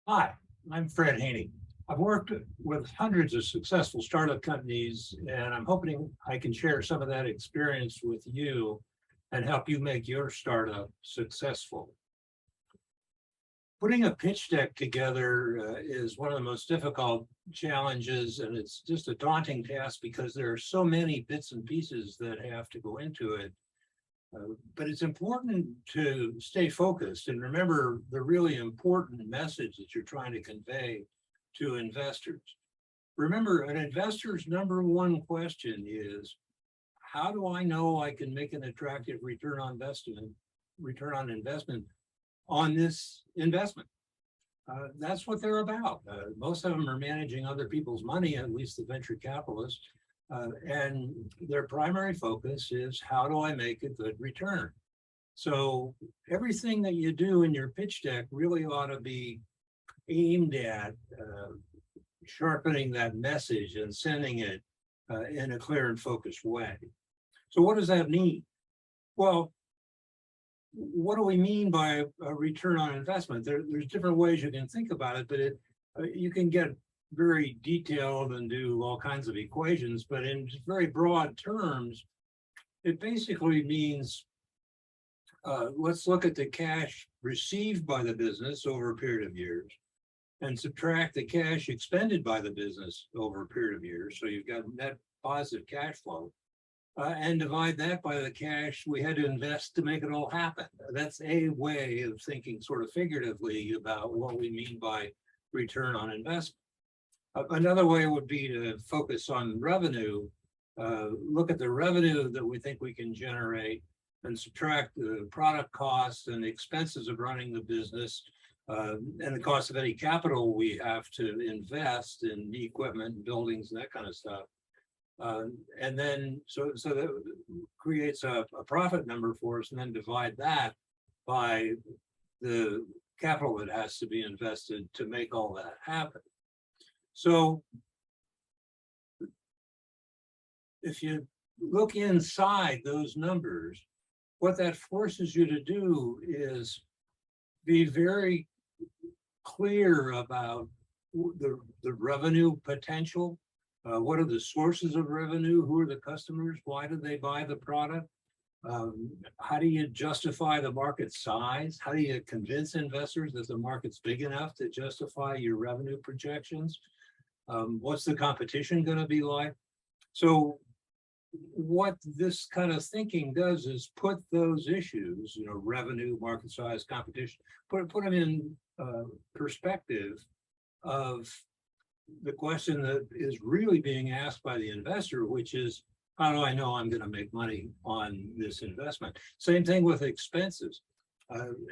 Hi, I'm Fred Haney. I've worked with hundreds of successful startup companies, and I'm hoping I can share some of that experience with you and help you make your startup successful. Putting a pitch deck together is one of the most difficult challenges, and it's just a daunting task because there are so many bits and pieces that have to go into it. But it's important to stay focused and remember the really important message that you're trying to convey to investors. Remember, an investor's number one question is, how do I know I can make an attractive return on investment on this investment? That's what they're about. Most of them are managing other people's money, at least the venture capitalists. And their primary focus is, how do I make a good return? So everything that you do in your pitch deck really ought to be aimed at sharpening that message and sending it in a clear and focused way. So what does that mean? Well, what do we mean by a return on investment? There's different ways you can think about it, but you can get very detailed and do all kinds of equations, but in very broad terms, it basically means, let's look at the cash received by the business over a period of years and subtract the cash expended by the business over a period of years. So you've got net positive cash flow, and divide that by the cash we had to invest to make it all happen. That's a way of thinking sort of figuratively about what we mean by return on investment. Another way would be to focus on revenue, look at the revenue that we think we can generate and subtract the product costs and the expenses of running the business, and the cost of any capital we have to invest in equipment, buildings, and that kind of stuff. And then so that creates a profit number for us, and then divide that by the capital that has to be invested to make all that happen. So if you look inside those numbers, what that forces you to do is be very clear about the revenue potential. What are the sources of revenue? Who are the customers? Why do they buy the product? How do you justify the market size? How do you convince investors that the market's big enough to justify your revenue projections? What's the competition going to be like? So what this kind of thinking does is put those issues, revenue, market size, competition, put them in perspective of the question that is really being asked by the investor, which is, how do I know I'm going to make money on this investment? Same thing with expenses.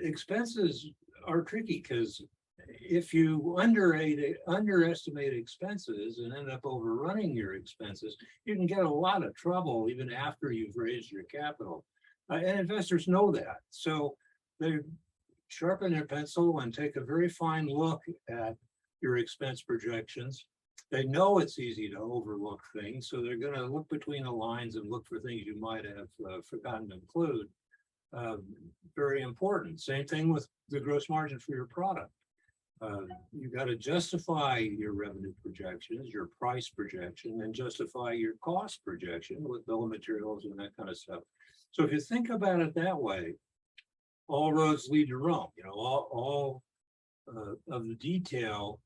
Expenses are tricky because if you underestimate expenses and end up overrunning your expenses, you can get a lot of trouble even after you've raised your capital. And investors know that. So they sharpen their pencil and take a very fine look at your expense projections. They know it's easy to overlook things, so they're going to look between the lines and look for things you might have forgotten to include. Very important. Same thing with the gross margin for your product. You got to justify your revenue projections, your price projection, and justify your cost projection with bill of materials and that kind of stuff. So if you think about it that way, all roads lead to Rome. All of the detail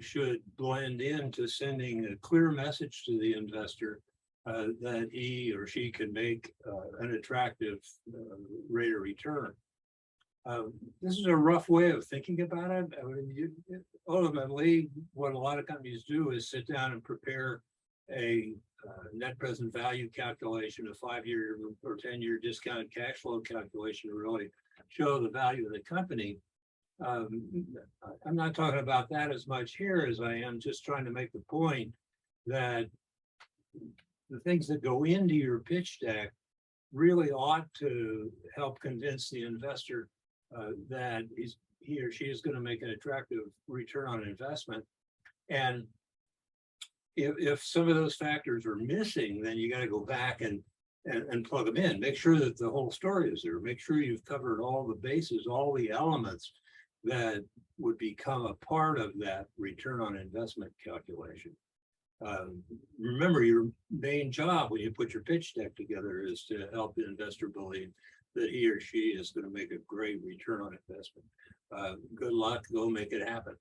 should blend into sending a clear message to the investor that he or she can make an attractive rate of return. This is a rough way of thinking about it. I mean, ultimately, what a lot of companies do is sit down and prepare a net present value calculation, a 5-year or 10-year discounted cash flow calculation to really show the value of the company. I'm not talking about that as much here as I am just trying to make the point that the things that go into your pitch deck really ought to help convince the investor that he or she is going to make an attractive return on investment. And if some of those factors are missing, then you got to go back and plug them in. Make sure that the whole story is there. Make sure you've covered all the bases, all the elements that would become a part of that return on investment calculation. Remember, your main job when you put your pitch deck together is to help the investor believe that he or she is going to make a great return on investment. Good luck, go make it happen.